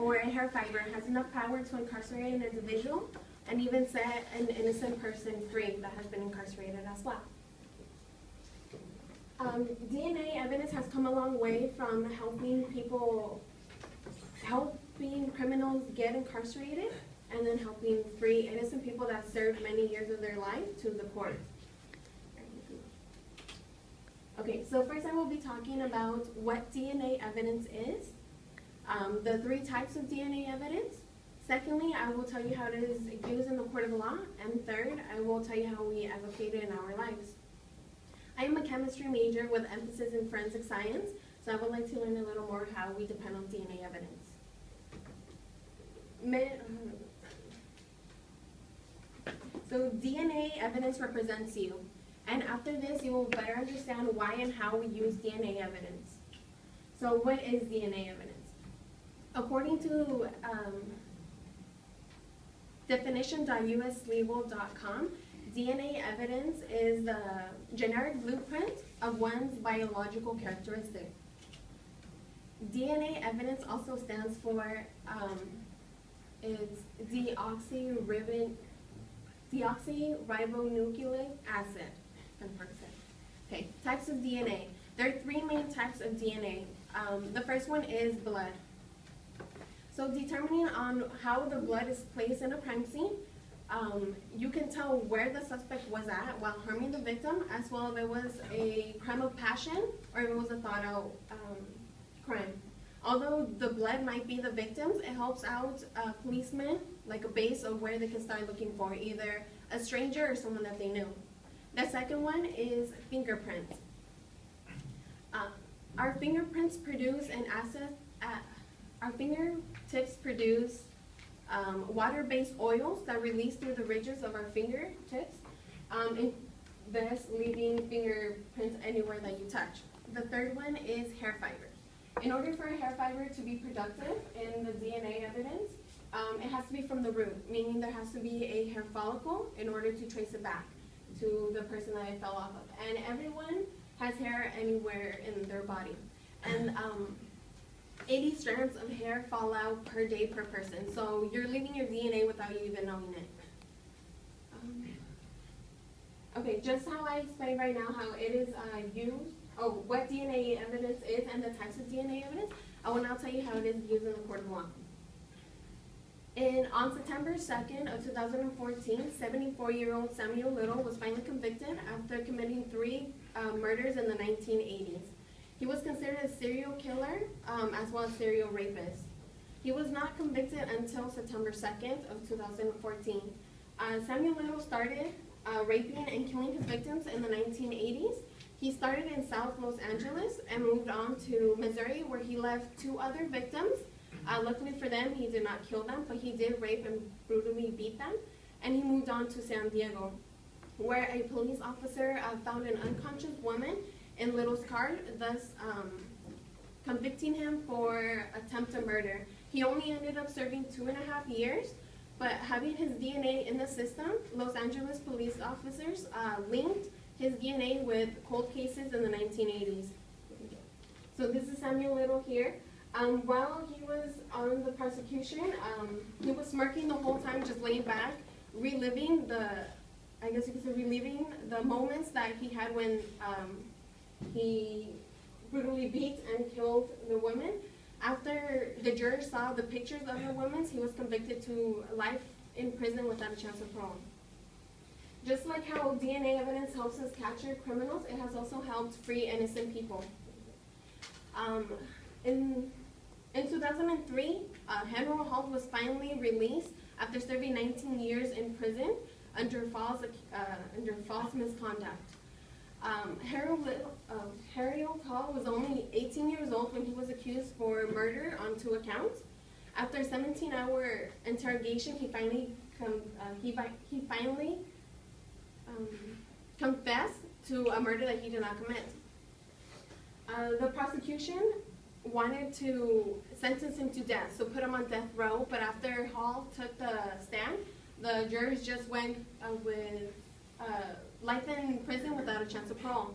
or a hair fiber has enough power to incarcerate an individual and even set an innocent person free that has been incarcerated as well. DNA evidence has come a long way from helping criminals get incarcerated, and then helping free innocent people that served many years of their life to the court. Okay, so first I will be talking about what DNA evidence is, the 3 types of DNA evidence. Secondly, I will tell you how it is used in the court of law. And third, I will tell you how we advocate it in our lives. I am a chemistry major with emphasis in forensic science, so I would like to learn a little more how we depend on DNA evidence. So DNA evidence represents you. And after this, you will better understand why and how we use DNA evidence. So what is DNA evidence? According to definition.uslegal.com, DNA evidence is the generic blueprint of one's biological characteristic. DNA evidence also stands for it's deoxyribonucleic acid. Okay, types of DNA. There are 3 main types of DNA. The first one is blood. So determining on how the blood is placed in a crime scene, you can tell where the suspect was at while harming the victim, as well if it was a crime of passion or if it was a thought-out crime. Although the blood might be the victim's, it helps out policemen, like a base of where they can start looking for either a stranger or someone that they knew. The second one is fingerprints. Our fingerprints produce an acid. Our fingertips produce water-based oils that release through the ridges of our fingertips, and thus leaving fingerprints anywhere that you touch. The third one is hair fibers. In order for a hair fiber to be productive in the DNA evidence, it has to be from the root, meaning there has to be a hair follicle in order to trace it back to the person that it fell off of. And everyone has hair anywhere in their body. And 80 strands of hair fall out per day per person. So you're leaving your DNA without you even knowing it. Okay, just how I explained right now how it is used, what DNA evidence is and the types of DNA evidence, I will now tell you how it is used in the court of law. On September 2nd of 2014, 74-year-old Samuel Little was finally convicted after committing 3 murders in the 1980s. He was considered a serial killer as well as serial rapist. He was not convicted until September 2nd of 2014. Samuel Little started raping and killing his victims in the 1980s. He started in South Los Angeles and moved on to Missouri, where he left 2 other victims. Luckily for them, he did not kill them, but he did rape and brutally beat them. And he moved on to San Diego, where a police officer found an unconscious woman in Little's car, thus convicting him for attempted murder. He only ended up serving 2.5 years, but having his DNA in the system, Los Angeles police officers linked his DNA with cold cases in the 1980s. So this is Samuel Little here. While he was on the prosecution, he was smirking the whole time, just laying back, reliving reliving the moments that he had when he brutally beat and killed the women. After the jurors saw the pictures of the women, he was convicted to life in prison without a chance of parole. Just like how DNA evidence helps us capture criminals, it has also helped free innocent people. In 2003, Henry Holt was finally released after serving 19 years in prison under false misconduct. Harry Hall was only 18 years old when he was accused for murder on 2 accounts. After a 17-hour interrogation, he finally confessed to a murder that he did not commit. The prosecution wanted to sentence him to death, so put him on death row, but after Hall took the stand, the jurors just went with life in prison without a chance of parole.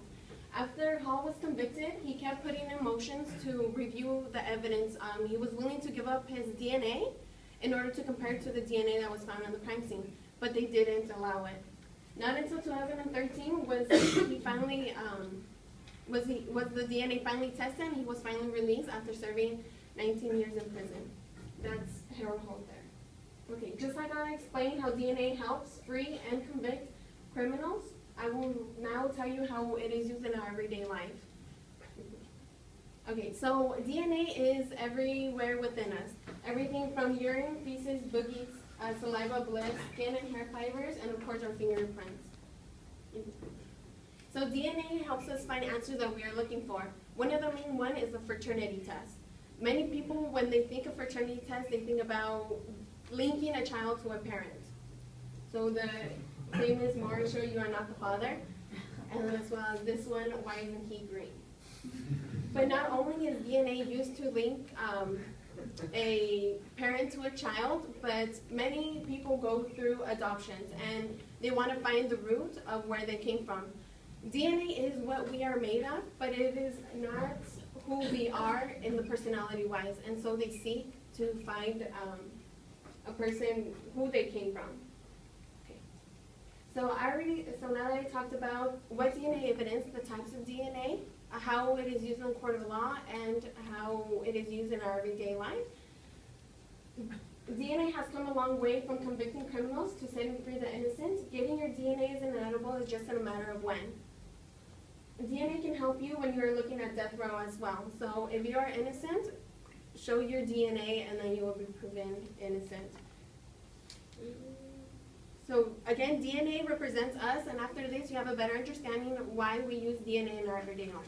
After Hall was convicted, he kept putting in motions to review the evidence. He was willing to give up his DNA in order to compare it to the DNA that was found on the crime scene, but they didn't allow it. Not until 2013 was he finally was the DNA finally tested, and he was finally released after serving 19 years in prison. That's Harold Holt there. Okay, just like I explained how DNA helps free and convict criminals, I will now tell you how it is used in our everyday life. Okay, so DNA is everywhere within us. Everything from urine, feces, boogies, saliva, blood, skin and hair fibers, and of course our fingerprints. So DNA helps us find answers that we are looking for. One of the main one is the fraternity test. Many people, when they think of fraternity test, they think about linking a child to a parent. So the famous Marsha, you are not the father, and as well as this one, why isn't he green? But not only is DNA used to link a parent to a child, but many people go through adoptions and they want to find the root of where they came from. DNA is what we are made of, but it is not who we are in the personality-wise, and so they seek to find a person who they came from. Okay. So now that I talked about what DNA evidence, the types of DNA, how it is used in the court of law, and how it is used in our everyday life. DNA has come a long way from convicting criminals to setting free the innocent. Getting your DNA as inedible is just a matter of when. DNA can help you when you're looking at death row as well. So if you are innocent, show your DNA and then you will be proven innocent. So again, DNA represents us, and after this you have a better understanding of why we use DNA in our everyday life.